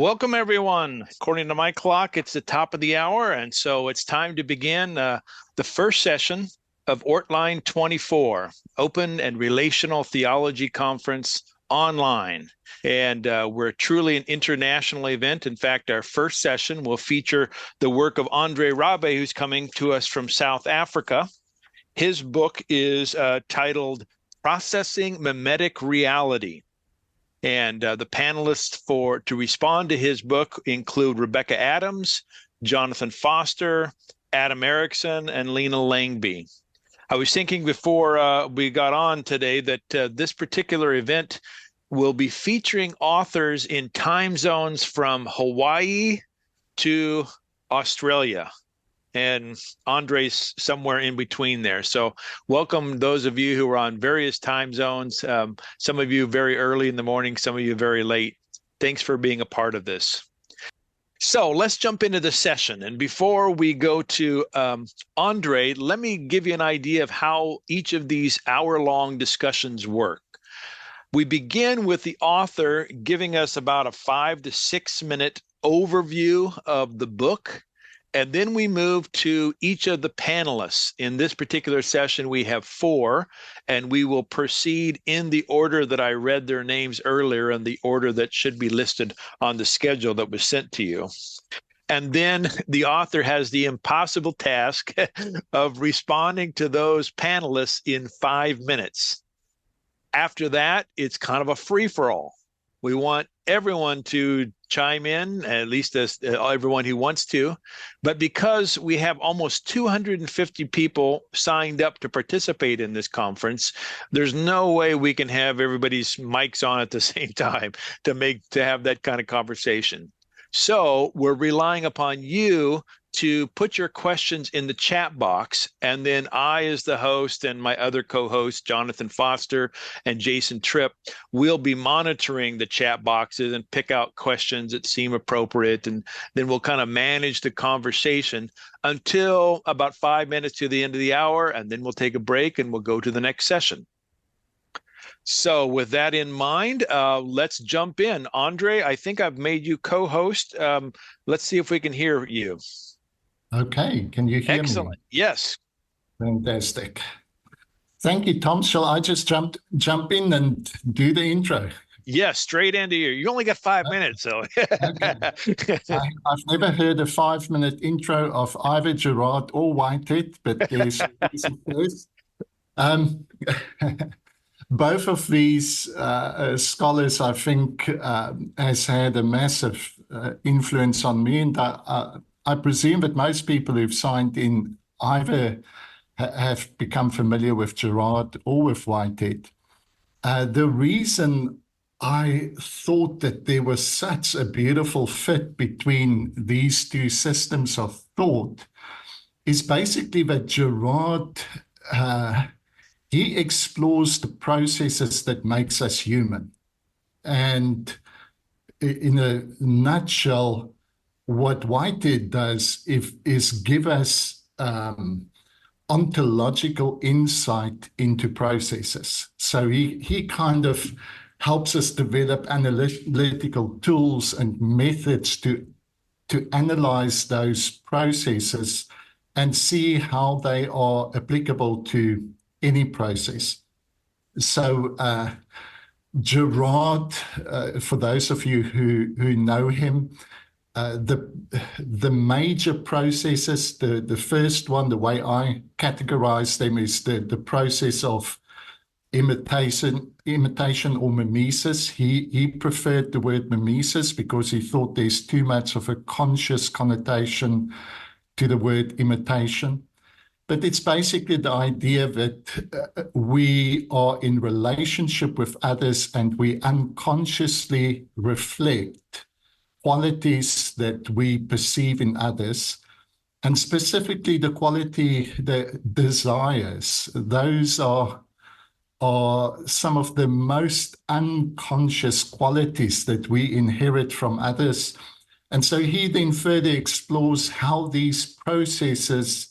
Welcome, everyone. According to my clock, it's the top of the hour, and so it's time to begin the first session of Ortline 24, Open and Relational Theology Conference online. And we're truly an international event. In fact, our first session will feature the work of Rabe, who's coming to us from South Africa. His book is titled Processing Mimetic Reality. And the panelists to respond to his book include Rebecca Adams, Jonathan Foster, Adam Erickson, and Lena Langby. I was thinking before we got on today that this particular event will be featuring authors in time zones from Hawaii to Australia. And Andre's somewhere in between there. So welcome those of you who are on various time zones. Some of you very early in the morning, some of you very late. Thanks for being a part of this. So let's jump into the session. And before we go to Andre, let me give you an idea of how each of these hour-long discussions work. We begin with the author giving us about a 5 to 6 minute overview of the book. And then we move to each of the panelists. In this particular session, we have 4, and we will proceed in the order that I read their names earlier and the order that should be listed on the schedule that was sent to you. And then the author has the impossible task of responding to those panelists in 5 minutes. After that, it's kind of a free-for-all. We want everyone to chime in, at least everyone who wants to. But because we have almost 250 people signed up to participate in this conference, there's no way we can have everybody's mics on at the same time to have that kind of conversation. So we're relying upon you to put your questions in the chat box, and then I, as the host, and my other co-hosts, Jonathan Foster and Jason Tripp, will be monitoring the chat boxes and pick out questions that seem appropriate, and then we'll kind of manage the conversation until about 5 minutes to the end of the hour, and then we'll take a break and we'll go to the next session. So with that in mind, let's jump in. Andre, I think I've made you co-host. Let's see if we can hear you. Okay, can you hear me? Excellent. Yes. Fantastic. Thank you, Tom. Shall I just jump in and do the intro? Yes, straight into you. You only got 5 minutes, so. Okay. I've never heard a 5-minute intro of either Gerard or Whitehead, but there's a first. Both of these scholars, I think, has had a massive influence on me, and I presume that most people who've signed in either have become familiar with Gerard or with Whitehead. The reason I thought that there was such a beautiful fit between these two systems of thought is basically that Gerard, he explores the processes that makes us human. And in a nutshell, what Whitehead does is give us ontological insight into processes. So he kind of helps us develop analytical tools and methods to analyze those processes and see how they are applicable to any process. So Gerard, for those of you who know him, the major processes, the first one, the way I categorize them, is the process of imitation or mimesis. He preferred the word mimesis because he thought there's too much of a conscious connotation to the word imitation. But it's basically the idea that we are in relationship with others and we unconsciously reflect qualities that we perceive in others, and specifically the quality, the desires. Those are some of the most unconscious qualities that we inherit from others. And so he then further explores how these processes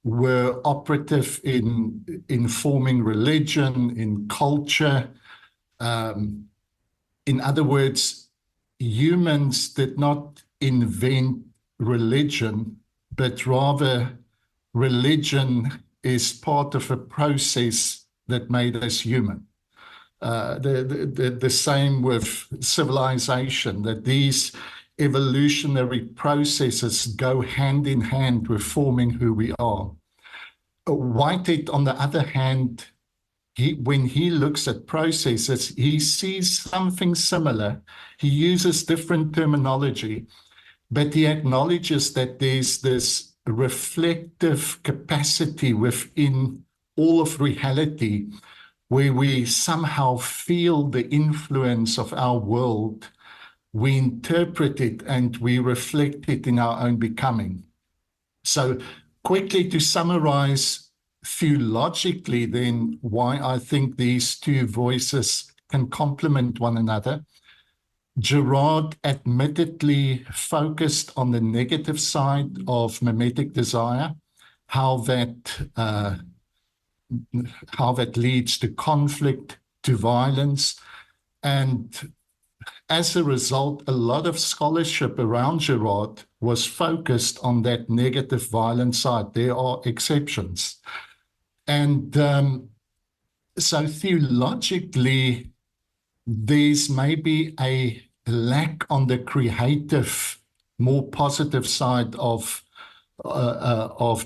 were operative in forming religion, in culture. In other words, humans did not invent religion, but rather religion is part of a process that made us human. The same with civilization, that these evolutionary processes go hand in hand with forming who we are. Whitehead, on the other hand, when he looks at processes, he sees something similar. He uses different terminology, but he acknowledges that there's this reflective capacity within all of reality where we somehow feel the influence of our world, we interpret it, and we reflect it in our own becoming. So quickly to summarize theologically then why I think these two voices can complement one another. Girard admittedly focused on the negative side of mimetic desire, how that leads to conflict, to violence, and as a result, a lot of scholarship around Girard was focused on that negative, violent side. There are exceptions. And so theologically, there's maybe a lack on the creative, more positive side of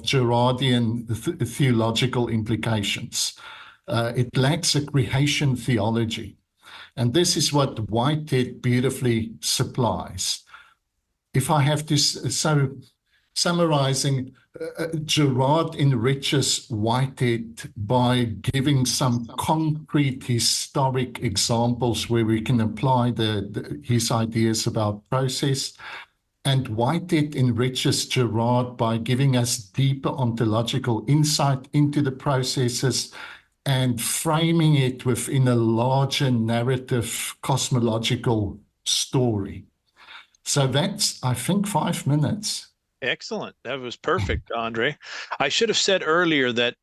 Girardian theological implications. It lacks a creation theology. And this is what Whitehead beautifully supplies. If I have to, so summarizing, Girard enriches Whitehead by giving some concrete historic examples where we can apply his ideas about process. And Whitehead enriches Girard by giving us deeper ontological insight into the processes and framing it within a larger narrative cosmological story. So that's, I think, 5 minutes. Excellent. That was perfect, Andre. I should have said earlier that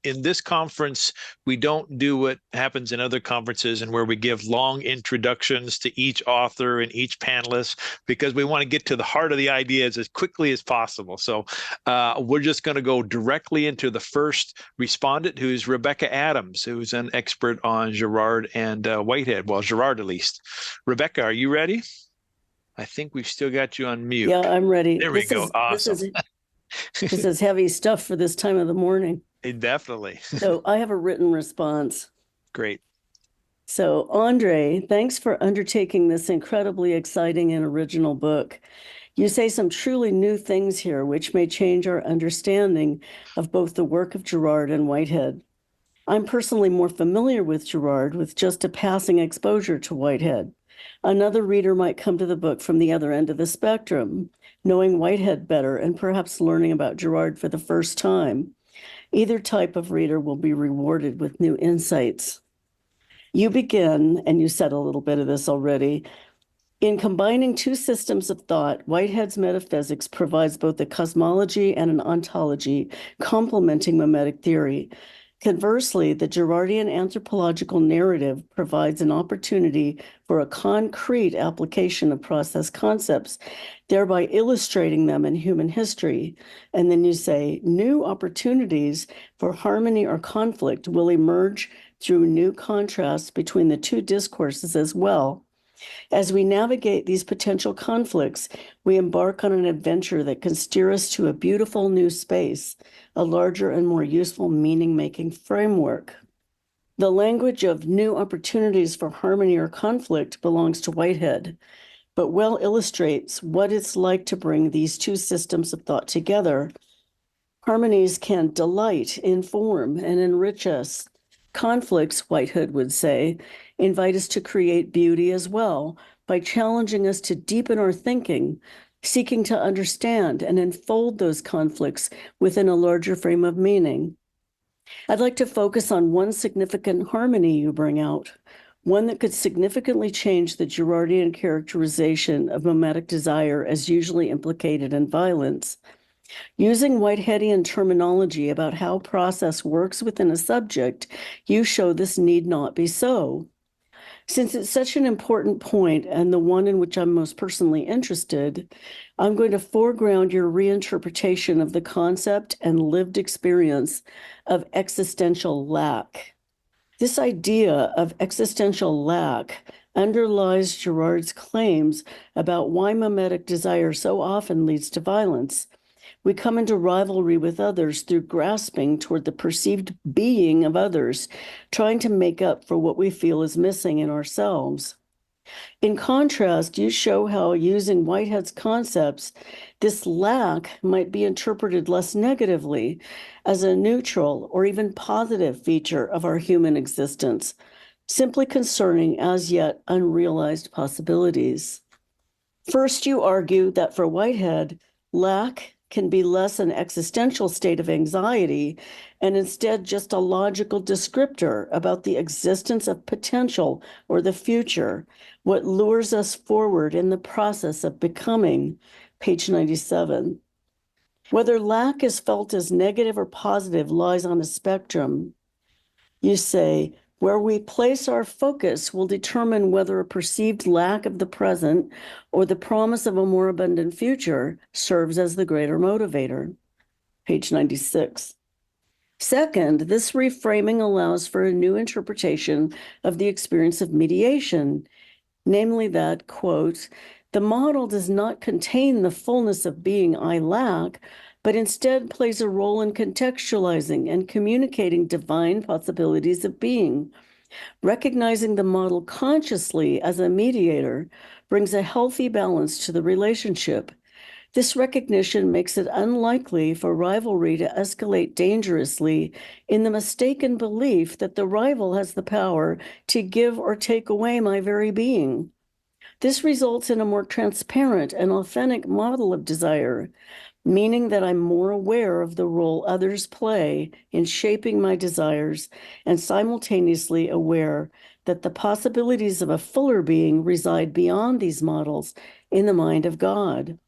in this conference, we don't do what happens in other conferences and where we give long introductions to each author and each panelist, because we want to get to the heart of the ideas as quickly as possible. So we're just going to go directly into the first respondent, who's Rebecca Adams, who's an expert on Girard and Whitehead. Well, Girard at least. Rebecca, are you ready? I think we've still got you on mute. Yeah, I'm ready. There we go. Awesome. This is heavy stuff for this time of the morning. Definitely. So I have a written response. Great. So Andre, thanks for undertaking this incredibly exciting and original book. You say some truly new things here, which may change our understanding of both the work of Girard and Whitehead. I'm personally more familiar with Girard with just a passing exposure to Whitehead. Another reader might come to the book from the other end of the spectrum, knowing Whitehead better and perhaps learning about Girard for the first time. Either type of reader will be rewarded with new insights. You begin, and you said a little bit of this already, in combining two systems of thought, Whitehead's metaphysics provides both a cosmology and an ontology, complementing mimetic theory. Conversely, the Girardian anthropological narrative provides an opportunity for a concrete application of process concepts, thereby illustrating them in human history. And then you say, new opportunities for harmony or conflict will emerge through new contrasts between the two discourses as well. As we navigate these potential conflicts, we embark on an adventure that can steer us to a beautiful new space, a larger and more useful meaning-making framework. The language of new opportunities for harmony or conflict belongs to Whitehead, but well illustrates what it's like to bring these two systems of thought together. Harmonies can delight, inform, and enrich us. Conflicts, Whitehead would say, invite us to create beauty as well by challenging us to deepen our thinking, seeking to understand and enfold those conflicts within a larger frame of meaning. I'd like to focus on one significant harmony you bring out, one that could significantly change the Girardian characterization of mimetic desire as usually implicated in violence. Using Whiteheadian terminology about how process works within a subject, you show this need not be so. Since it's such an important point and the one in which I'm most personally interested, I'm going to foreground your reinterpretation of the concept and lived experience of existential lack. This idea of existential lack underlies Girard's claims about why mimetic desire so often leads to violence. We come into rivalry with others through grasping toward the perceived being of others, trying to make up for what we feel is missing in ourselves. In contrast, you show how, using Whitehead's concepts, this lack might be interpreted less negatively as a neutral or even positive feature of our human existence, simply concerning as yet unrealized possibilities. First, you argue that for Whitehead, lack can be less an existential state of anxiety and instead just a logical descriptor about the existence of potential or the future, what lures us forward in the process of becoming, page 97. Whether lack is felt as negative or positive lies on a spectrum. You say, where we place our focus will determine whether a perceived lack of the present or the promise of a more abundant future serves as the greater motivator. Page 96. Second, this reframing allows for a new interpretation of the experience of mediation, namely that, quote, the model does not contain the fullness of being I lack, but instead plays a role in contextualizing and communicating divine possibilities of being. Recognizing the model consciously as a mediator brings a healthy balance to the relationship. This recognition makes it unlikely for rivalry to escalate dangerously in the mistaken belief that the rival has the power to give or take away my very being. This results in a more transparent and authentic model of desire, meaning that I'm more aware of the role others play in shaping my desires and simultaneously aware that the possibilities of a fuller being reside beyond these models in the mind of God.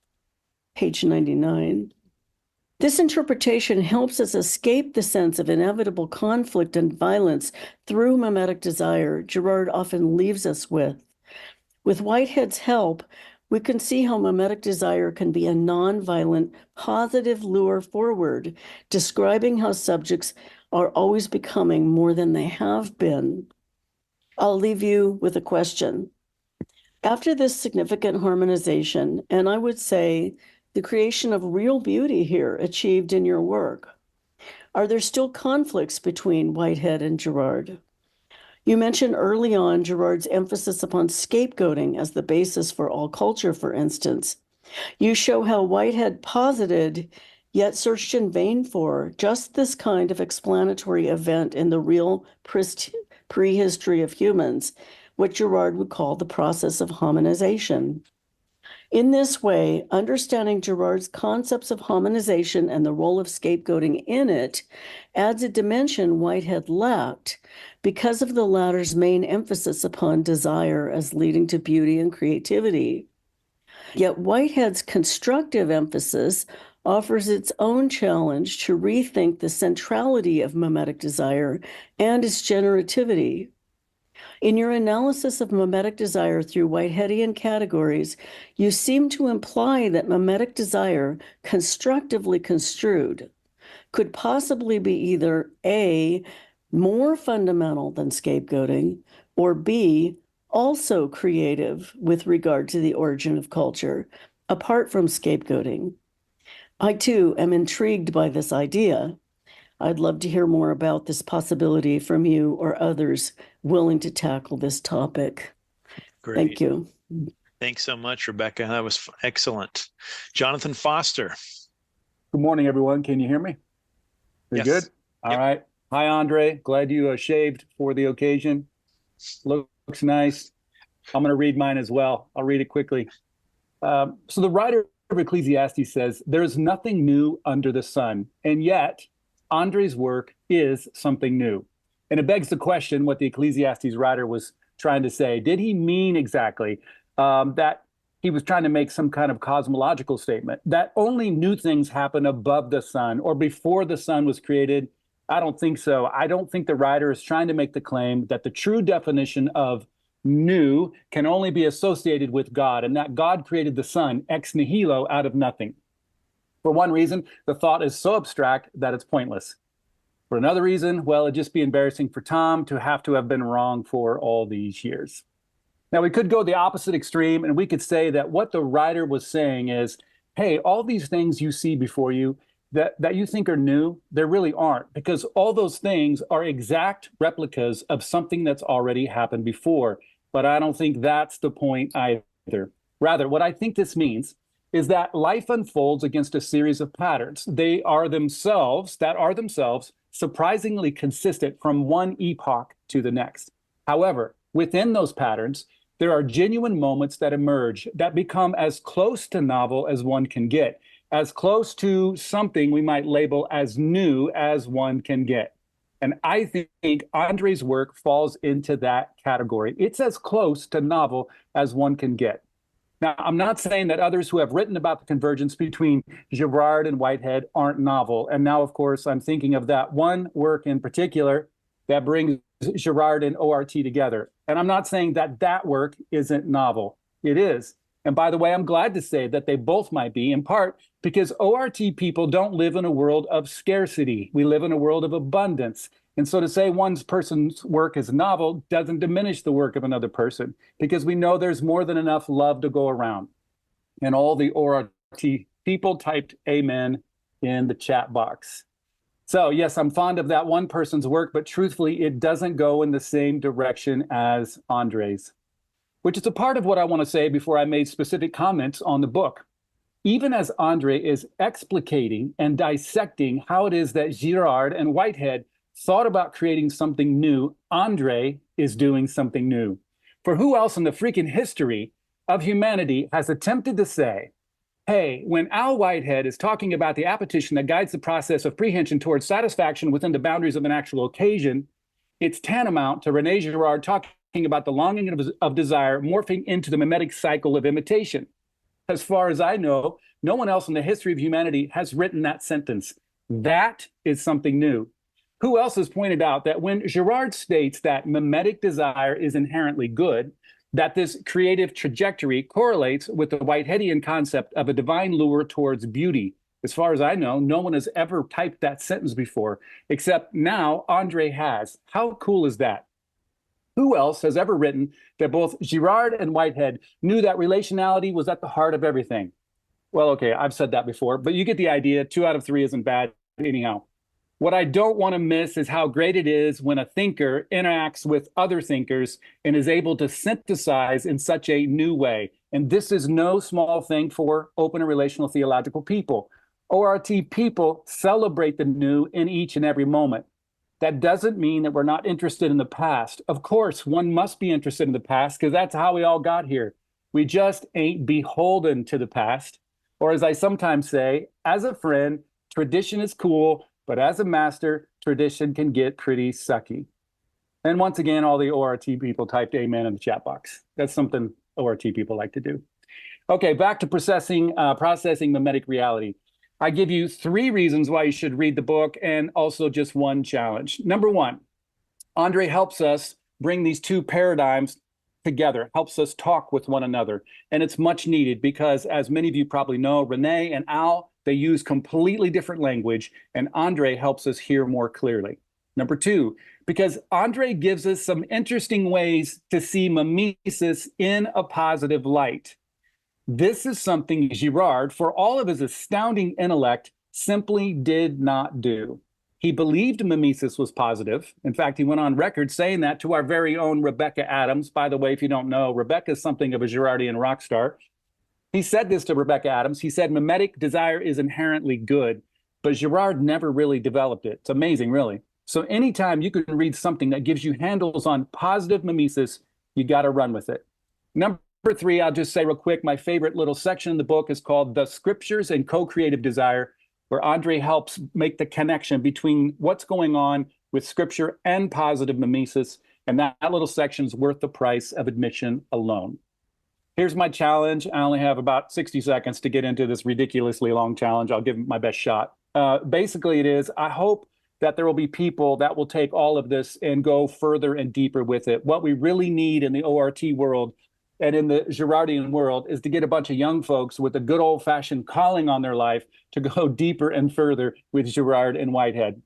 Page 99. This interpretation helps us escape the sense of inevitable conflict and violence through mimetic desire Girard often leaves us with. With Whitehead's help, we can see how mimetic desire can be a non-violent, positive lure forward, describing how subjects are always becoming more than they have been. I'll leave you with a question. After this significant harmonization, and I would say the creation of real beauty here achieved in your work, are there still conflicts between Whitehead and Girard? You mentioned early on Girard's emphasis upon scapegoating as the basis for all culture, for instance. You show how Whitehead posited, yet searched in vain for, just this kind of explanatory event in the real prehistory of humans, what Girard would call the process of harmonization. In this way, understanding Girard's concepts of harmonization and the role of scapegoating in it adds a dimension Whitehead lacked because of the latter's main emphasis upon desire as leading to beauty and creativity. Yet Whitehead's constructive emphasis offers its own challenge to rethink the centrality of mimetic desire and its generativity. In your analysis of mimetic desire through Whiteheadian categories, you seem to imply that mimetic desire, constructively construed, could possibly be either A, more fundamental than scapegoating, or B, also creative with regard to the origin of culture, apart from scapegoating. I too am intrigued by this idea. I'd love to hear more about this possibility from you or others willing to tackle this topic. Great. Thank you. Thanks so much, Rebecca. That was excellent. Jonathan Foster. Good morning, everyone. Can you hear me? You're Yes. good? All right. Hi, Andre. Glad you shaved for the occasion. Looks nice. I'm going to read mine as well. I'll read it quickly. So the writer of Ecclesiastes says, there is nothing new under the sun, and yet Andre's work is something new. And it begs the question what the Ecclesiastes writer was trying to say. Did he mean exactly that he was trying to make some kind of cosmological statement, that only new things happen above the sun or before the sun was created? I don't think so. I don't think the writer is trying to make the claim that the true definition of new can only be associated with God, and that God created the sun ex nihilo out of nothing. For one reason, the thought is so abstract that it's pointless. For another reason, well, it'd just be embarrassing for Tom to have been wrong for all these years. Now, we could go the opposite extreme, and we could say that what the writer was saying is, hey, all these things you see before you that you think are new, they really aren't, because all those things are exact replicas of something that's already happened before. But I don't think that's the point either. Rather, what I think this means is that life unfolds against a series of patterns. They are themselves surprisingly consistent from one epoch to the next. However, within those patterns, there are genuine moments that emerge that become as close to novel as one can get, as close to something we might label as new as one can get. And I think Andre's work falls into that category. It's as close to novel as one can get. Now, I'm not saying that others who have written about the convergence between Girard and Whitehead aren't novel. And now, of course, I'm thinking of that one work in particular that brings Girard and ORT together. And I'm not saying that that work isn't novel. It is. And by the way, I'm glad to say that they both might be, in part because ORT people don't live in a world of scarcity. We live in a world of abundance. And so to say one person's work is novel doesn't diminish the work of another person, because we know there's more than enough love to go around. And all the ORT people typed amen in the chat box. So yes, I'm fond of that one person's work, but truthfully, it doesn't go in the same direction as Andre's, which is a part of what I want to say before I made specific comments on the book. Even as Andre is explicating and dissecting how it is that Girard and Whitehead thought about creating something new, Andre is doing something new. For who else in the freaking history of humanity has attempted to say, hey, when Al Whitehead is talking about the appetition that guides the process of prehension towards satisfaction within the boundaries of an actual occasion, it's tantamount to René Girard talking about the longing of desire morphing into the mimetic cycle of imitation. As far as I know, no one else in the history of humanity has written that sentence. That is something new. Who else has pointed out that when Girard states that mimetic desire is inherently good, that this creative trajectory correlates with the Whiteheadian concept of a divine lure towards beauty? As far as I know, no one has ever typed that sentence before, except now Andre has. How cool is that? Who else has ever written that both Girard and Whitehead knew that relationality was at the heart of everything? Well, okay, I've said that before, but you get the idea. 2 out of 3 isn't bad anyhow. What I don't want to miss is how great it is when a thinker interacts with other thinkers and is able to synthesize in such a new way. And this is no small thing for open and relational theological people. ORT people celebrate the new in each and every moment. That doesn't mean that we're not interested in the past. Of course, one must be interested in the past because that's how we all got here. We just ain't beholden to the past. Or as I sometimes say, as a friend, tradition is cool, but as a master, tradition can get pretty sucky. And once again, all the ORT people typed amen in the chat box. That's something ORT people like to do. Okay, back to processing mimetic reality. I give you 3 reasons why you should read the book and also just one challenge. Number 1, Andre helps us bring these 2 paradigms together, helps us talk with one another. And it's much needed because, as many of you probably know, René and Al, they use completely different language, and Andre helps us hear more clearly. Number 2, because Andre gives us some interesting ways to see mimesis in a positive light. This is something Girard, for all of his astounding intellect, simply did not do. He believed mimesis was positive. In fact, he went on record saying that to our very own Rebecca Adams. By the way, if you don't know, Rebecca is something of a Girardian rock star. He said this to Rebecca Adams. He said, mimetic desire is inherently good, but Girard never really developed it. It's amazing, really. So anytime you can read something that gives you handles on positive mimesis, you got to run with it. Number 3, I'll just say real quick, my favorite little section in the book is called The Scriptures and Co-Creative Desire, where Andre helps make the connection between what's going on with scripture and positive mimesis. And that little section is worth the price of admission alone. Here's my challenge. I only have about 60 seconds to get into this ridiculously long challenge. I'll give it my best shot. Basically, it is, I hope that there will be people that will take all of this and go further and deeper with it. What we really need in the ORT world and in the Girardian world is to get a bunch of young folks with a good old-fashioned calling on their life to go deeper and further with Girard and Whitehead.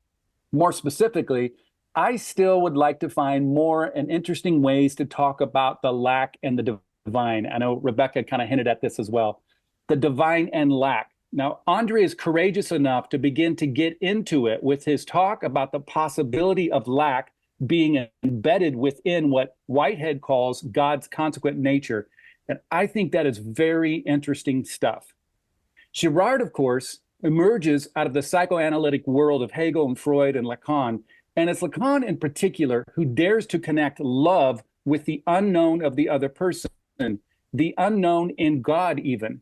More specifically, I still would like to find more and interesting ways to talk about the lack and the divine. I know Rebecca kind of hinted at this as well. The divine and lack. Now, Andre is courageous enough to begin to get into it with his talk about the possibility of lack being embedded within what Whitehead calls God's consequent nature. And I think that is very interesting stuff. Girard, of course, emerges out of the psychoanalytic world of Hegel and Freud and Lacan. And it's Lacan in particular who dares to connect love with the unknown of the other person, the unknown in God even.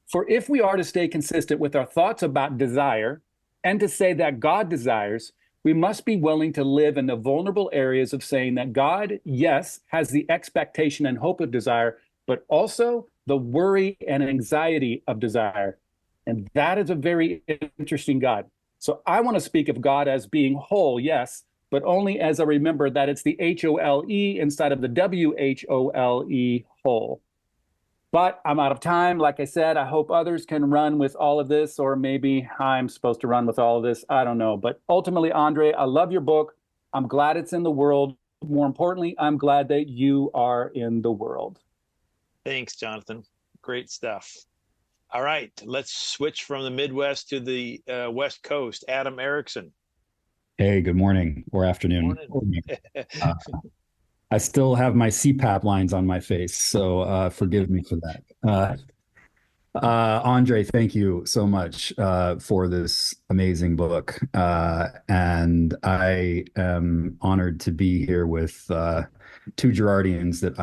For if we are to stay consistent with our thoughts about desire and to say that God desires, we must be willing to live in the vulnerable areas of saying that God, yes, has the expectation and hope of desire, but also the worry and anxiety of desire. And that is a very interesting God. So I want to speak of God as being whole, yes, but only as I remember that it's the H-O-L-E instead of the W-H-O-L-E, whole. But I'm out of time. Like I said, I hope others can run with all of this, or maybe I'm supposed to run with all of this. I don't know. But ultimately, Andre, I love your book. I'm glad it's in the world. More importantly, I'm glad that you are in the world. Thanks, Jonathan. Great stuff. All right, let's switch from the Midwest to the West Coast. Adam Erickson. Hey, good morning or afternoon. I still have my CPAP lines on my face, so forgive me for that. Andre, thank you so much for this amazing book. And I am honored to be here with three Girardians that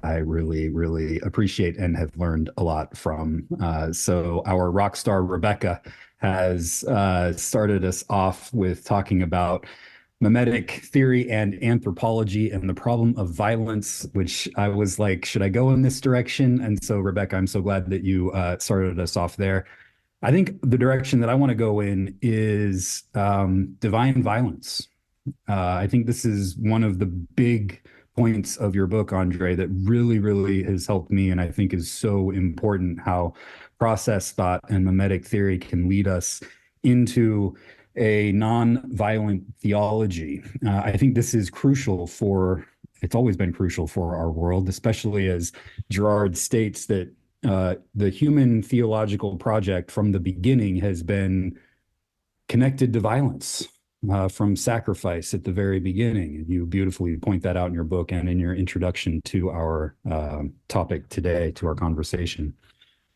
I really, really appreciate and have learned a lot from. So our rock star Rebecca has started us off with talking about mimetic theory and anthropology and the problem of violence, which I was like, should I go in this direction? And so, Rebecca, I'm so glad that you started us off there. I think the direction that I want to go in is divine violence. I think this is one of the big points of your book, Andre, that really, really has helped me, and I think is so important, how process thought and mimetic theory can lead us into a non-violent theology. I think this is crucial it's always been crucial for our world, especially as Girard states that the human theological project from the beginning has been connected to violence, from sacrifice at the very beginning. And you beautifully point that out in your book and in your introduction to our topic today, to our conversation.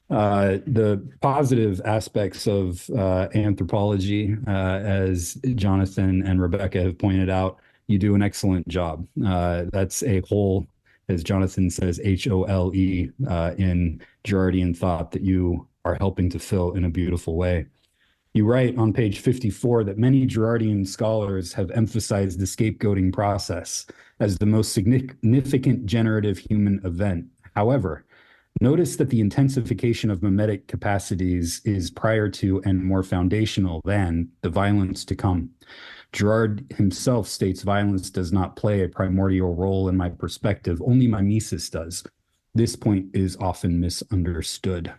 The positive aspects of anthropology, as Jonathan and Rebecca have pointed out, you do an excellent job. That's a whole, as Jonathan says, H-O-L-E in Girardian thought that you are helping to fill in a beautiful way. You write on page 54 that many Girardian scholars have emphasized the scapegoating process as the most significant generative human event. However, notice that the intensification of mimetic capacities is prior to and more foundational than the violence to come. Girard himself states violence does not play a primordial role in my perspective, only mimesis does. This point is often misunderstood.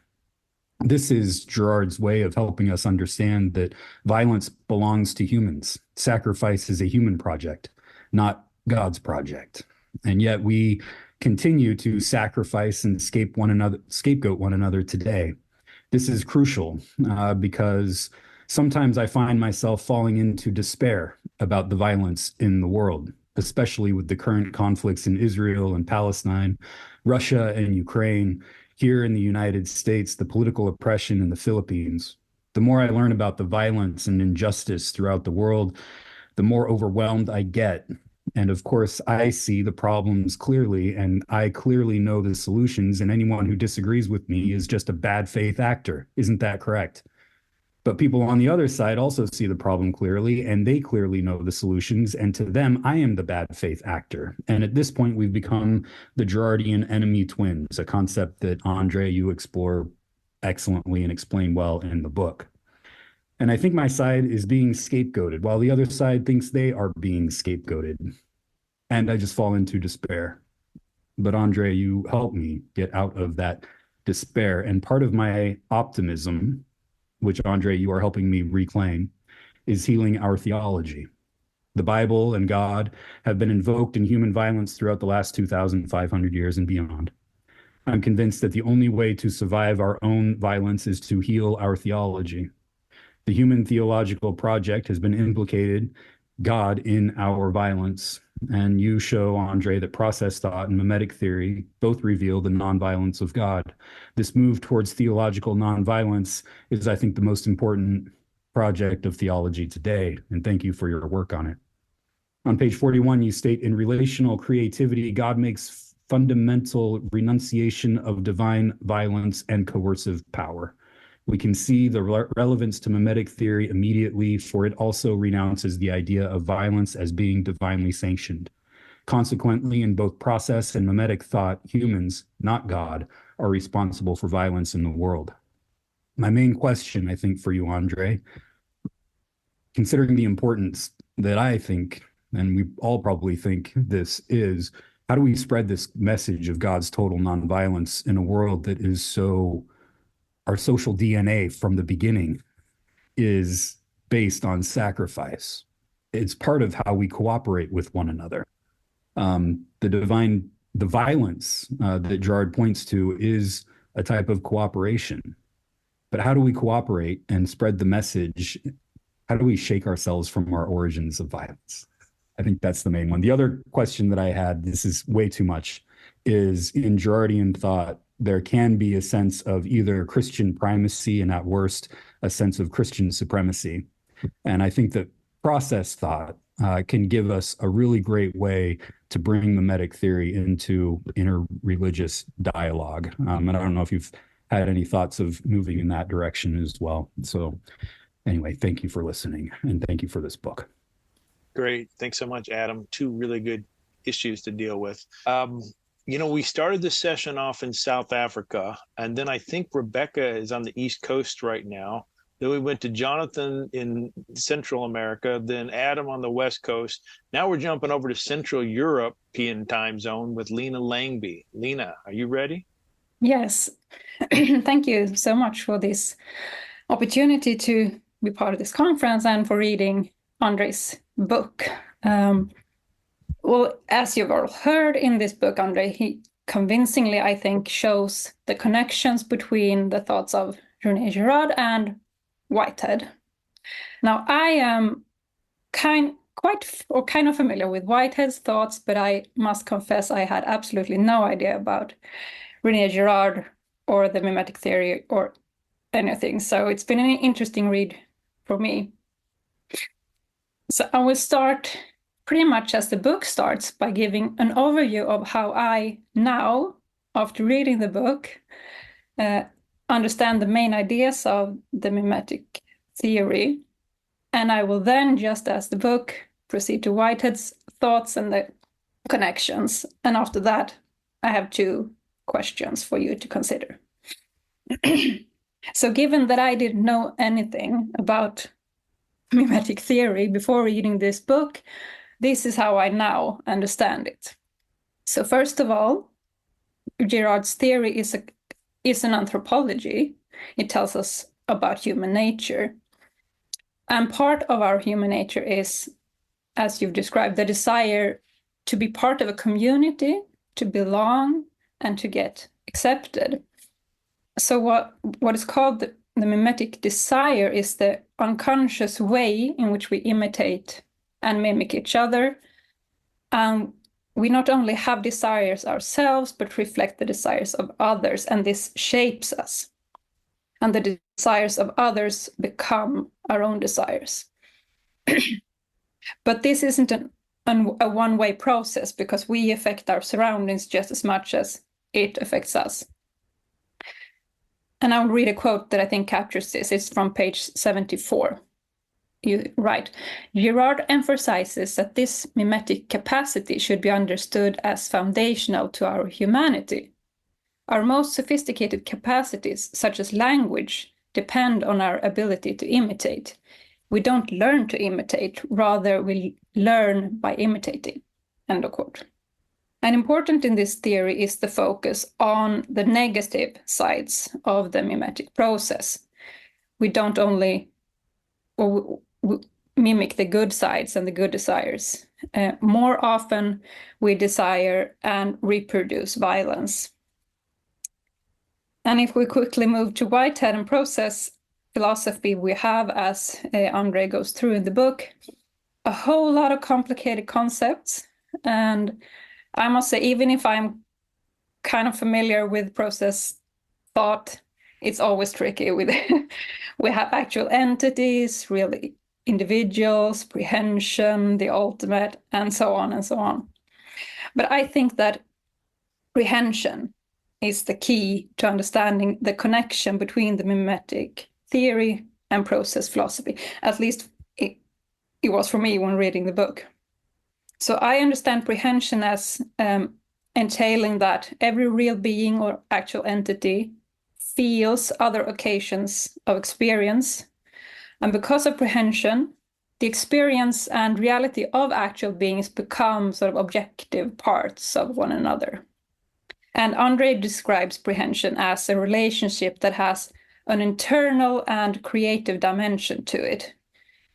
This is Girard's way of helping us understand that violence belongs to humans. Sacrifice is a human project, not God's project. And yet we continue to sacrifice and scapegoat one another today. This is crucial because sometimes I find myself falling into despair about the violence in the world, especially with the current conflicts in Israel and Palestine, Russia and Ukraine, here in the United States, the political oppression in the Philippines. The more I learn about the violence and injustice throughout the world, the more overwhelmed I get. And of course, I see the problems clearly, and I clearly know the solutions, and anyone who disagrees with me is just a bad faith actor. Isn't that correct? But people on the other side also see the problem clearly, and they clearly know the solutions, and to them, I am the bad faith actor. And at this point, we've become the Girardian enemy twins, a concept that, Andre, you explore excellently and explain well in the book. And I think my side is being scapegoated while the other side thinks they are being scapegoated. And I just fall into despair. But Andre, you help me get out of that despair. And part of my optimism, which Andre, you are helping me reclaim, is healing our theology. The Bible and God have been invoked in human violence throughout the last 2,500 years and beyond. I'm convinced that the only way to survive our own violence is to heal our theology. The Human Theological Project has been implicated God in our violence. And you show, Andre, that process thought and mimetic theory both reveal the nonviolence of God. This move towards theological nonviolence is, I think, the most important project of theology today. And thank you for your work on it. On page 41, you state, in relational creativity, God makes fundamental renunciation of divine violence and coercive power. We can see the relevance to mimetic theory immediately, for it also renounces the idea of violence as being divinely sanctioned. Consequently, in both process and mimetic thought, humans, not God, are responsible for violence in the world. My main question, I think, for you, Andre, considering the importance that I think, and we all probably think this is, how do we spread this message of God's total nonviolence in a world that is so, our social DNA from the beginning is based on sacrifice? It's part of how we cooperate with one another. The violence that Gerard points to is a type of cooperation. But how do we cooperate and spread the message? How do we shake ourselves from our origins of violence? I think that's the main one. The other question that I had, this is way too much, is in Gerardian thought, there can be a sense of either Christian primacy and at worst, a sense of Christian supremacy. And I think that process thought can give us a really great way to bring mimetic theory into interreligious dialogue. And I don't know if you've had any thoughts of moving in that direction as well. So anyway, thank you for listening and thank you for this book. Great. Thanks so much, Adam. Two really good issues to deal with. We started this session off in South Africa, and then I think Rebecca is on the East Coast right now. Then we went to Jonathan in Central America, then Adam on the West Coast. Now we're jumping over to Central European time zone with Lena Langby. Lena, are you ready? Yes. Thank you so much for this opportunity to be part of this conference and for reading Andre's book. Well, as you've all heard in this book, Andre, he convincingly, I think, shows the connections between the thoughts of René Girard and Whitehead. Now, I am kind of familiar with Whitehead's thoughts, but I must confess I had absolutely no idea about René Girard or the mimetic theory or anything. So it's been an interesting read for me. So I will start pretty much as the book starts by giving an overview of how I now, after reading the book, understand the main ideas of the mimetic theory. And I will then, just as the book, proceed to Whitehead's thoughts and the connections. And after that, I have two questions for you to consider. So given that I didn't know anything about mimetic theory before reading this book, this is how I now understand it. So first of all, Girard's theory is an anthropology. It tells us about human nature. And part of our human nature is, as you've described, the desire to be part of a community, to belong, and to get accepted. So what is called the mimetic desire is the unconscious way in which we imitate and mimic each other. And we not only have desires ourselves, but reflect the desires of others, and this shapes us. And the desires of others become our own desires. But this isn't a one-way process, because we affect our surroundings just as much as it affects us. And I'll read a quote that I think captures this. It's from page 74. You write, Girard emphasizes that this mimetic capacity should be understood as foundational to our humanity. Our most sophisticated capacities, such as language, depend on our ability to imitate. We don't learn to imitate, rather we learn by imitating." End of quote. And important in this theory is the focus on the negative sides of the mimetic process. We don't only we mimic the good sides and the good desires. More often, we desire and reproduce violence. And if we quickly move to Whitehead and process philosophy, we have, as Andre goes through in the book, a whole lot of complicated concepts. And I must say, even if I'm kind of familiar with process thought, it's always tricky with we have actual entities, really individuals, prehension, the ultimate, and so on and so on. But I think that prehension is the key to understanding the connection between the mimetic theory and process philosophy. At least it was for me when reading the book. So I understand prehension as entailing that every real being or actual entity feels other occasions of experience. And because of prehension, the experience and reality of actual beings become sort of objective parts of one another. And Andre describes prehension as a relationship that has an internal and creative dimension to it.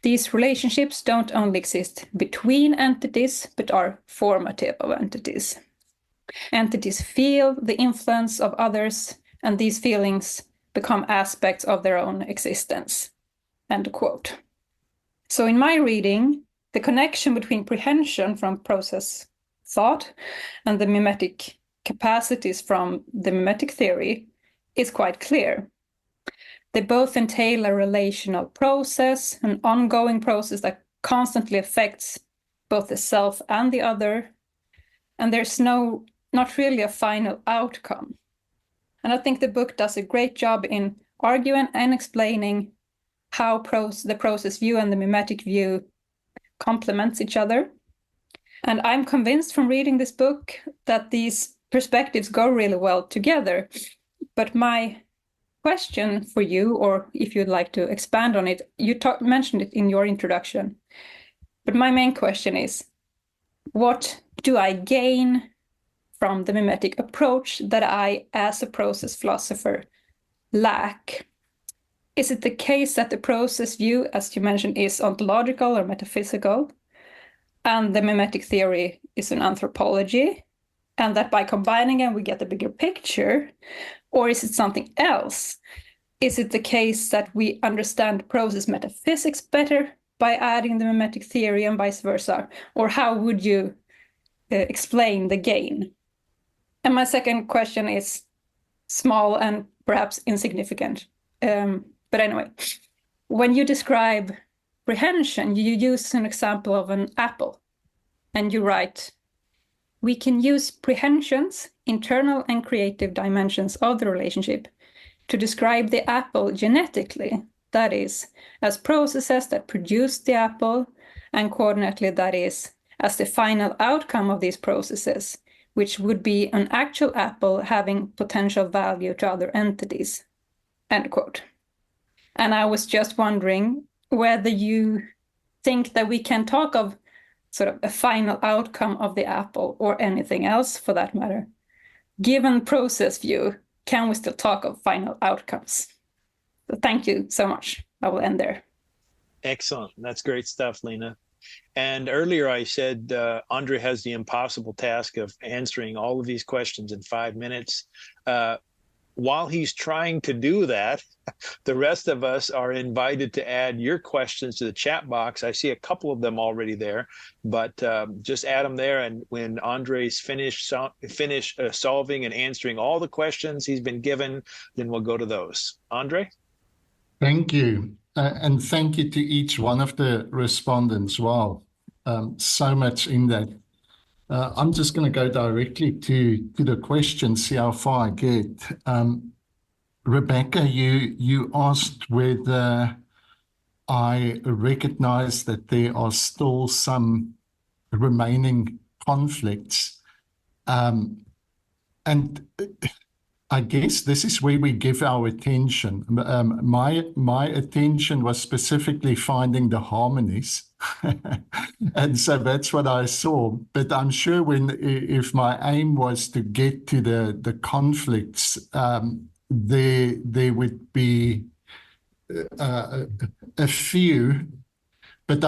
These relationships don't only exist between entities, but are formative of entities. Entities feel the influence of others, and these feelings become aspects of their own existence. End quote. So in my reading, the connection between prehension from process thought and the mimetic capacities from the mimetic theory is quite clear. They both entail a relational process, an ongoing process that constantly affects both the self and the other, and there's not really a final outcome. And I think the book does a great job in arguing and explaining how the process view and the mimetic view complements each other. And I'm convinced from reading this book that these perspectives go really well together. But my question for you, or if you'd like to expand on it, you mentioned it in your introduction. But my main question is, what do I gain from the mimetic approach that I, as a process philosopher, lack? Is it the case that the process view, as you mentioned, is ontological or metaphysical, and the mimetic theory is an anthropology, and that by combining them we get a bigger picture? Or is it something else? Is it the case that we understand process metaphysics better by adding the mimetic theory and vice versa? Or how would you explain the gain? And my second question is small and perhaps insignificant. But anyway, when you describe prehension, you use an example of an apple. And you write, "We can use prehension's internal and creative dimensions of the relationship to describe the apple genetically, that is, as processes that produce the apple, and coordinately, that is, as the final outcome of these processes, which would be an actual apple having potential value to other entities." End quote. And I was just wondering whether you think that we can talk of sort of a final outcome of the apple, or anything else for that matter. Given process view, can we still talk of final outcomes? So thank you so much. I will end there. Excellent. That's great stuff, Lena. And earlier I said Andre has the impossible task of answering all of these questions in 5 minutes. While he's trying to do that, the rest of us are invited to add your questions to the chat box. I see a couple of them already there, but just add them there. And when Andre's finished solving and answering all the questions he's been given, then we'll go to those. Andre? Thank you. And thank you to each one of the respondents. Wow, so much in that. I'm just going to go directly to the question, see how far I get. Rebecca, you asked whether I recognize that there are still some remaining conflicts. And I guess this is where we give our attention. My attention was specifically finding the harmonies, and so that's what I saw. But I'm sure if my aim was to get to the conflicts, there would be a few. But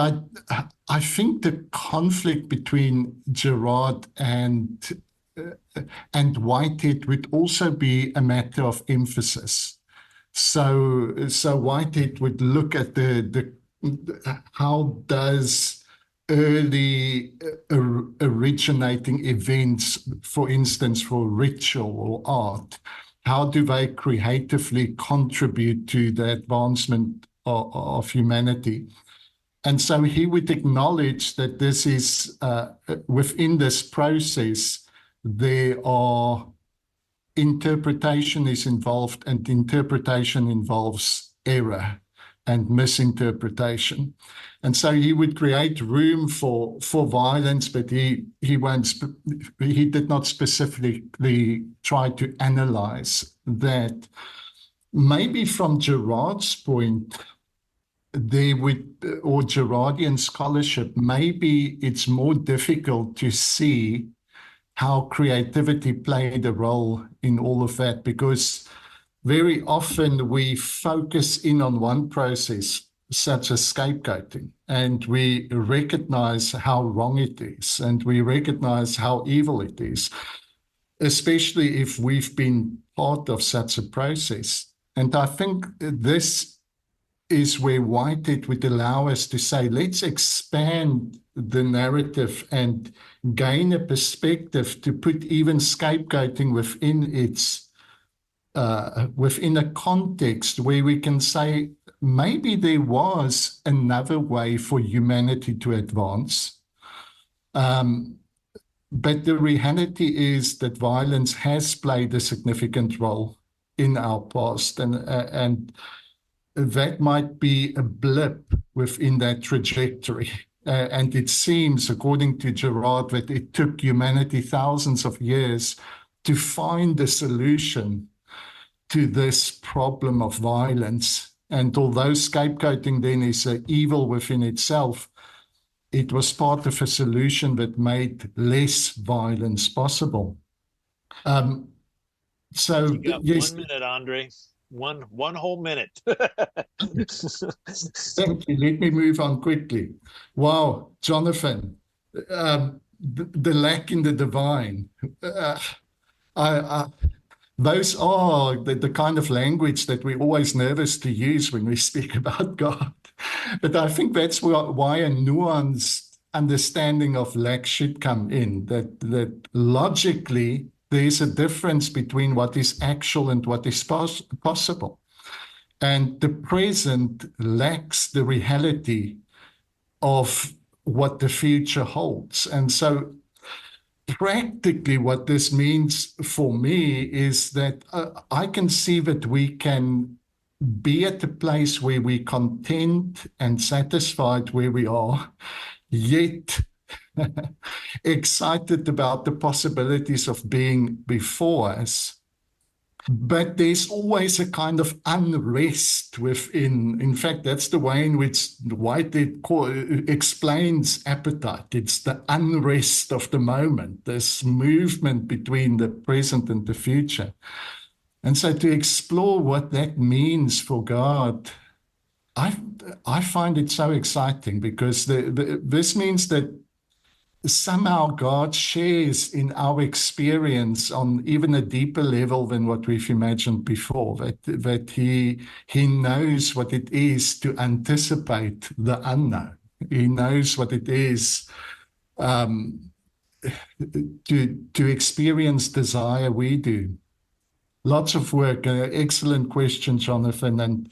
I think the conflict between Gerard and Whitehead would also be a matter of emphasis. So Whitehead would look at how does early originating events, for instance, for ritual or art, how do they creatively contribute to the advancement of humanity? And so he would acknowledge that this is within this process, interpretation is involved, and interpretation involves error and misinterpretation. And so he would create room for violence, but he did not specifically try to analyze that. Maybe from Gerard's point, or Gerardian scholarship, maybe it's more difficult to see how creativity played a role in all of that, because very often we focus in on one process, such as scapegoating, and we recognize how wrong it is, and we recognize how evil it is, especially if we've been part of such a process. And I think this is where Whitehead would allow us to say, let's expand the narrative and gain a perspective to put even scapegoating within a context where we can say maybe there was another way for humanity to advance. But the reality is that violence has played a significant role in our past, and that might be a blip within that trajectory. And it seems, according to Gerard, that it took humanity thousands of years to find a solution to this problem of violence. And although scapegoating then is an evil within itself, it was part of a solution that made less violence possible. So You got yes, 1 minute, Andre. One whole minute. thank you. Let me move on quickly. Wow, Jonathan, the lack in the divine. Those are the kind of language that we're always nervous to use when we speak about God. But I think that's why a nuanced understanding of lack should come in, that logically there's a difference between what is actual and what is possible. And the present lacks the reality of what the future holds. And so practically what this means for me is that I can see that we can be at a place where we're content and satisfied where we are, yet excited about the possibilities of being before us. But there's always a kind of unrest within. In fact, that's the way in which Whitehead explains appetite. It's the unrest of the moment, this movement between the present and the future. And so to explore what that means for God, I find it so exciting, because this means that somehow God shares in our experience on even a deeper level than what we've imagined before, that he knows what it is to anticipate the unknown. He knows what it is to experience desire. We do. Lots of work. Excellent question, Jonathan.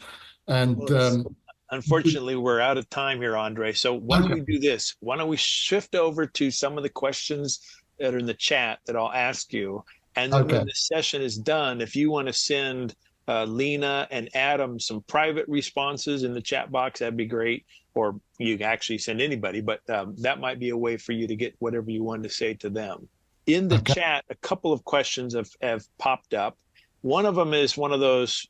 Unfortunately, we're out of time here, Andre. So why don't we do this? Why don't we shift over to some of the questions that are in the chat that I'll ask you. And then when the session is done, if you want to send Lena and Adam some private responses in the chat box, that'd be great. Or you can actually send anybody, but that might be a way for you to get whatever you wanted to say to them. In the chat, a couple of questions have popped up. One of them is one of those,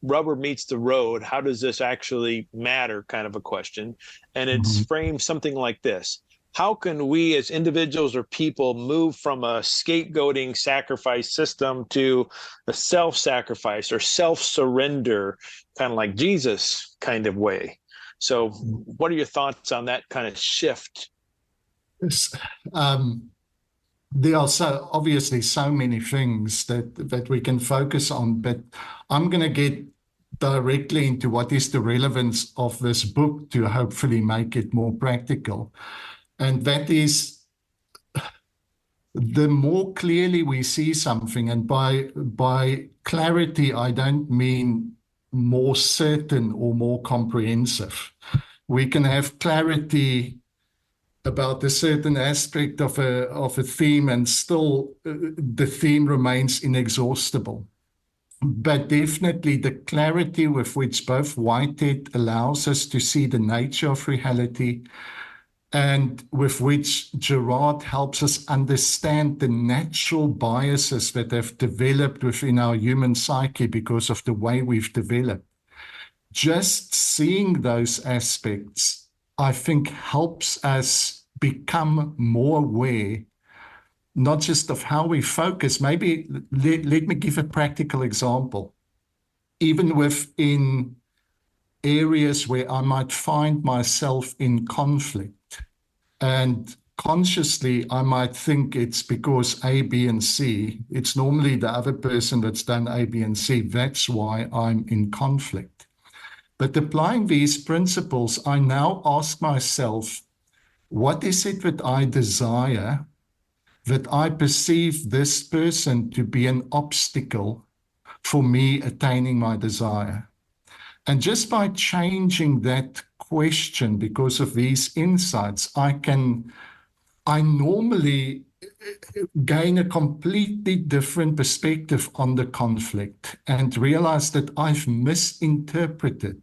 rubber meets the road. How does this actually matter kind of a question? And it's framed something like this. How can we as individuals or people move from a scapegoating sacrifice system to a self-sacrifice or self-surrender, kind of like Jesus kind of way? So what are your thoughts on that kind of shift? There are obviously so many things that we can focus on, but I'm going to get directly into what is the relevance of this book to hopefully make it more practical. And that is, the more clearly we see something, and by clarity, I don't mean more certain or more comprehensive. We can have clarity about a certain aspect of a theme, and still the theme remains inexhaustible. But definitely the clarity with which both Whitehead allows us to see the nature of reality, and with which Gerard helps us understand the natural biases that have developed within our human psyche because of the way we've developed. Just seeing those aspects, I think, helps us become more aware, not just of how we focus. Maybe let me give a practical example. Even within areas where I might find myself in conflict, and consciously I might think it's because A, B, and C. It's normally the other person that's done A, B, and C. That's why I'm in conflict. But applying these principles, I now ask myself, what is it that I desire, that I perceive this person to be an obstacle for me attaining my desire? And just by changing that question because of these insights, I normally gain a completely different perspective on the conflict and realize that I've misinterpreted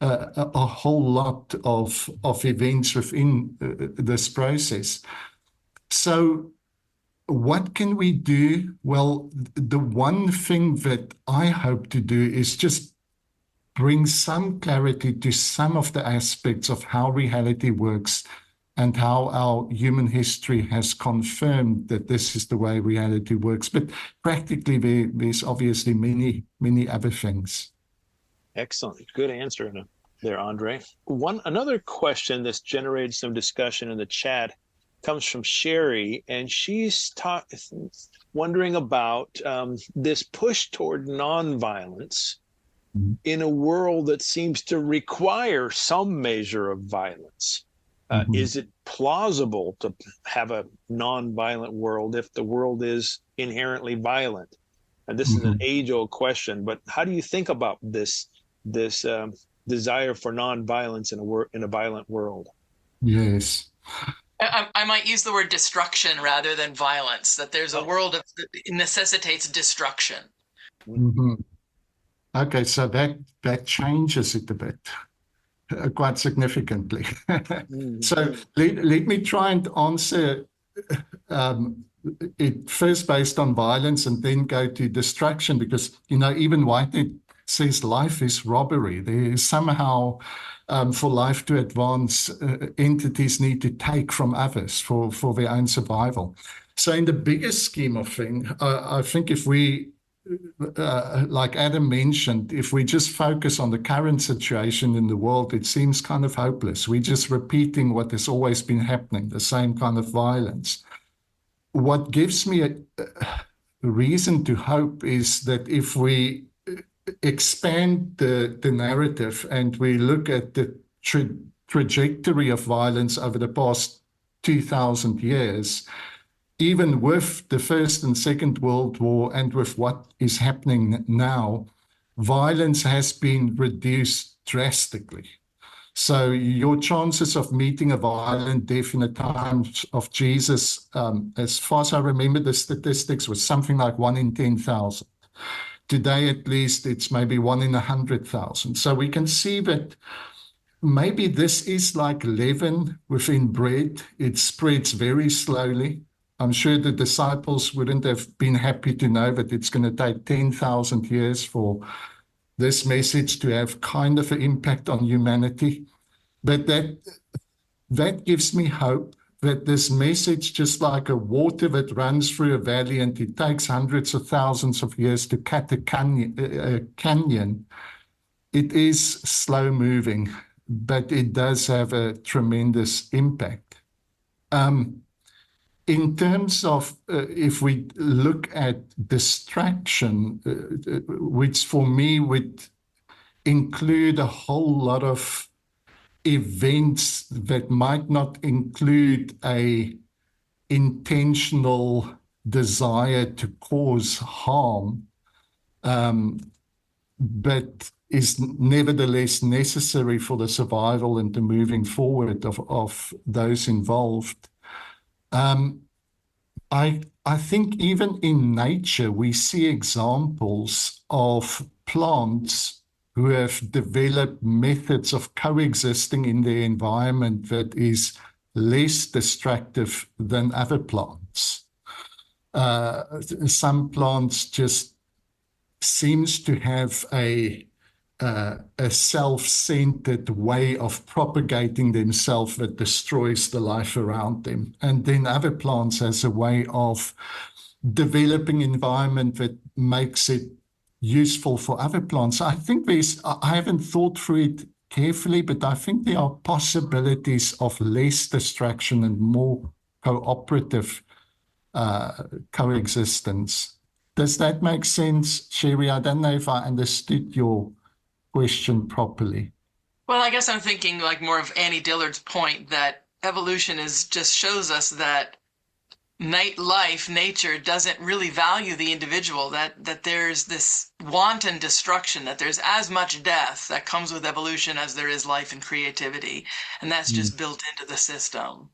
a whole lot of events within this process. So what can we do? Well, the one thing that I hope to do is just bring some clarity to some of the aspects of how reality works and how our human history has confirmed that this is the way reality works. But practically, there's obviously many, many other things. Excellent. Good answer there, Andre. Another question that's generated some discussion in the chat comes from Sherry, and she's wondering about this push toward nonviolence in a world that seems to require some measure of violence. Is it plausible to have a non-violent world if the world is inherently violent? And this is an age-old question, but how do you think about this desire for non-violence in a violent world? Yes. I might use the word destruction rather than violence, that there's a world that necessitates destruction. Okay, so that changes it a bit, quite significantly. So let me try and answer it first based on violence and then go to destruction, because, even Whitehead says life is robbery. There is somehow, for life to advance, entities need to take from others for their own survival. So in the bigger scheme of things, I think if we, like Adam mentioned, if we just focus on the current situation in the world, it seems kind of hopeless. We're just repeating what has always been happening, the same kind of violence. What gives me a reason to hope is that if we expand the narrative and we look at the trajectory of violence over the past 2,000 years, even with the First and Second World War and with what is happening now, violence has been reduced drastically. So your chances of meeting a violent death in the times of Jesus, as far as I remember the statistics, was something like 1 in 10,000. Today, at least, it's maybe 1 in 100,000. So we can see that maybe this is like leaven within bread. It spreads very slowly. I'm sure the disciples wouldn't have been happy to know that it's going to take 10,000 years for this message to have kind of an impact on humanity. But that gives me hope that this message, just like a water that runs through a valley and it takes hundreds of thousands of years to cut a canyon, it is slow moving, but it does have a tremendous impact. In terms of if we look at distraction, which for me would include a whole lot of events that might not include a intentional desire to cause harm, but is nevertheless necessary for the survival and the moving forward of those involved. I think even in nature, we see examples of plants who have developed methods of coexisting in their environment that is less destructive than other plants. Some plants just seems to have a self-centered way of propagating themselves that destroys the life around them. And then other plants has a way of developing environment that makes it useful for other plants. I think I haven't thought through it carefully, but I think there are possibilities of less distraction and more cooperative coexistence. Does that make sense, Sherry? I don't know if I understood your question properly. Well, I guess I'm thinking like more of Annie Dillard's point that evolution just shows us that nature doesn't really value the individual, that there's this wanton destruction, that there's as much death that comes with evolution as there is life and creativity, and that's just built into the system.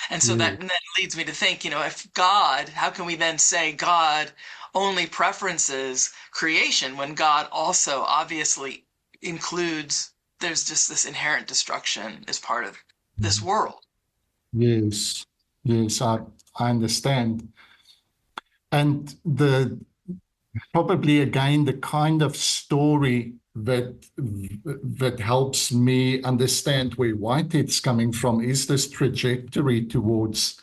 And so that leads me to think, if God, how can we then say God only preferences creation when God also obviously includes, there's just this inherent destruction as part of this world? Yes, I understand. And probably again, the kind of story that helps me understand where Whitehead's coming from is this trajectory towards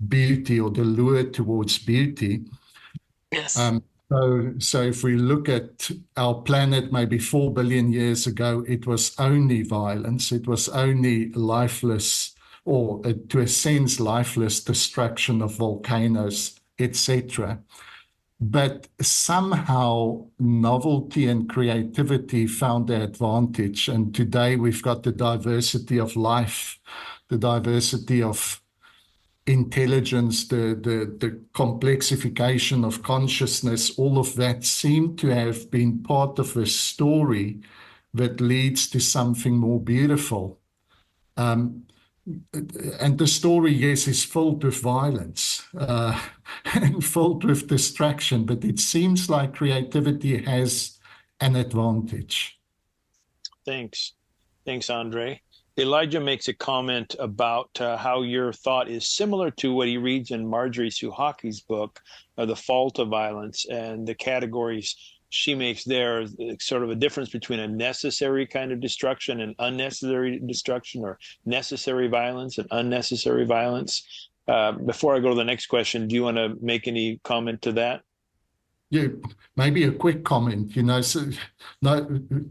beauty, or the lure towards beauty. Yes. So if we look at our planet maybe 4 billion years ago, it was only violence. It was only lifeless, or to a sense, lifeless destruction of volcanoes, etc. But somehow novelty and creativity found their advantage. And today we've got the diversity of life, the diversity of intelligence, the complexification of consciousness. All of that seem to have been part of a story that leads to something more beautiful. And the story, yes, is filled with violence and filled with distraction, but it seems like creativity has an advantage. Thanks, Andre. Elijah makes a comment about how your thought is similar to what he reads in Marjorie Suhaki's book, The Fault of Violence, and the categories she makes there, sort of a difference between a necessary kind of destruction and unnecessary destruction, or necessary violence and unnecessary violence. Before I go to the next question, do you want to make any comment to that? Yeah, maybe a quick comment, so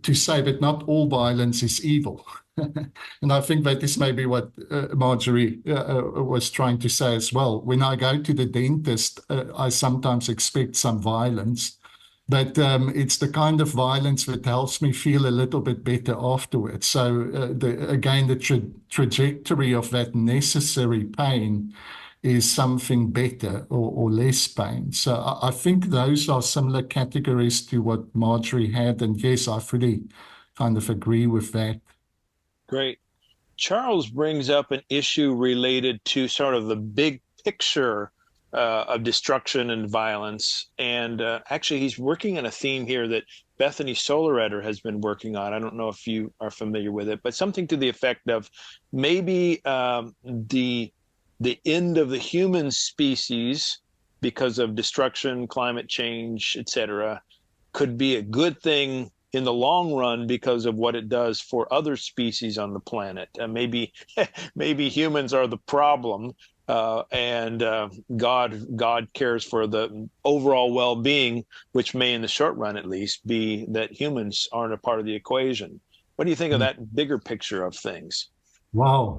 to say that not all violence is evil. And I think that is maybe what Marjorie was trying to say as well. When I go to the dentist, I sometimes expect some violence, but it's the kind of violence that helps me feel a little bit better afterwards. So the trajectory of that necessary pain is something better or less pain. So I think those are similar categories to what Marjorie had. And yes, I fully kind of agree with that. Great. Charles brings up an issue related to sort of the big picture of destruction and violence. And actually, he's working on a theme here that Bethany Solareder has been working on. I don't know if you are familiar with it, but something to the effect of maybe the the end of the human species because of destruction, climate change, etc., could be a good thing in the long run because of what it does for other species on the planet. Maybe humans are the problem, and God cares for the overall well-being, which may, in the short run at least, be that humans aren't a part of the equation. What do you think of that bigger picture of things? Wow.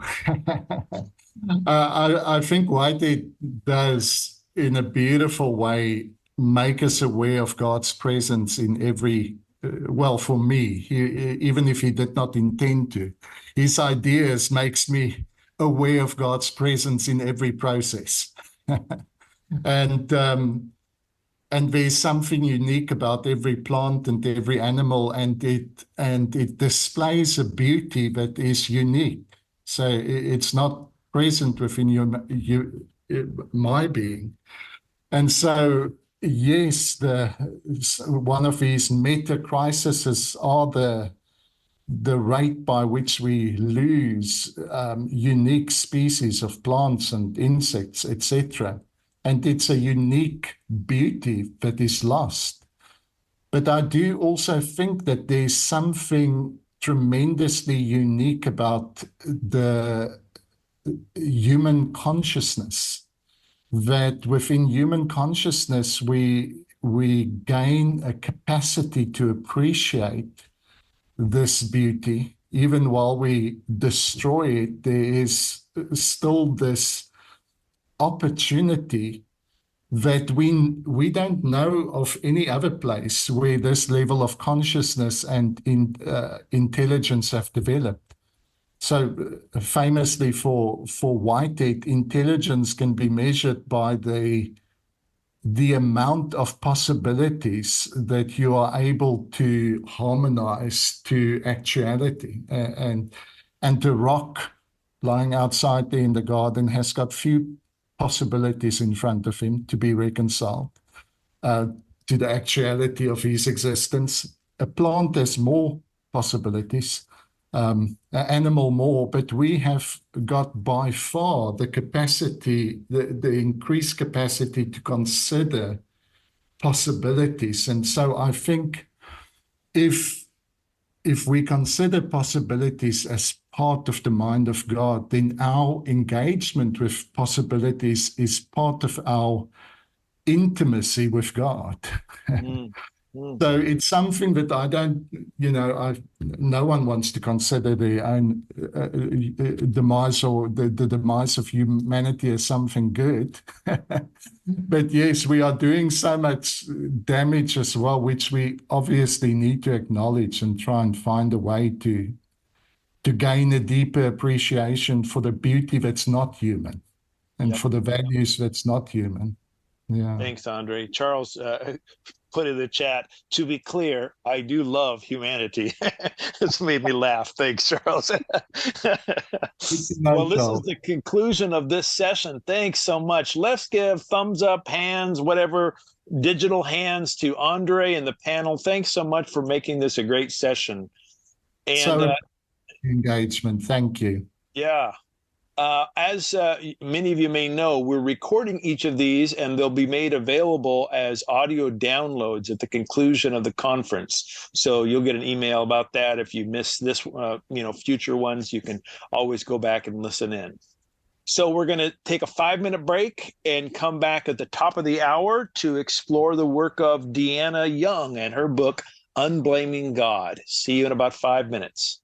I think Whitehead does, in a beautiful way, make us aware of God's presence in every, well, for me, even if he did not intend to. His ideas makes me aware of God's presence in every process. And there's something unique about every plant and every animal, and it displays a beauty that is unique. So it's not present within my being. And so, yes, one of these meta crises are the rate by which we lose unique species of plants and insects, etc. And it's a unique beauty that is lost. But I do also think that there's something tremendously unique about the human consciousness, that within human consciousness we gain a capacity to appreciate this beauty. Even while we destroy it, there is still this opportunity that we don't know of any other place where this level of consciousness and intelligence have developed. So famously for Whitehead, intelligence can be measured by the amount of possibilities that you are able to harmonize to actuality. And the rock lying outside there in the garden has got few possibilities in front of him to be reconciled to the actuality of his existence. A plant has more possibilities, an animal more, but we have got by far the capacity, the increased capacity to consider possibilities. And so I think if we consider possibilities as part of the mind of God, then our engagement with possibilities is part of our intimacy with God. So it's something that I don't, no one wants to consider their own demise or the demise of humanity as something good. But yes, we are doing so much damage as well, which we obviously need to acknowledge and try and find a way to gain a deeper appreciation for the beauty that's not human and for the values that's not human. Yeah. Thanks, Andre. Charles put in the chat, to be clear, I do love humanity. This made me laugh. Thanks, Charles. Well, this is the conclusion of this session. Thanks so much. Let's give thumbs up, hands, whatever, digital hands to Andre and the panel. Thanks so much for making this a great session. And engagement. Thank you. Yeah. As many of you may know, we're recording each of these, and they'll be made available as audio downloads at the conclusion of the conference. So you'll get an email about that. If you miss this, future ones, you can always go back and listen in. So we're going to take a 5-minute break and come back at the top of the hour to explore the work of Deanna Young and her book, Unblaming God. See you in about 5 minutes.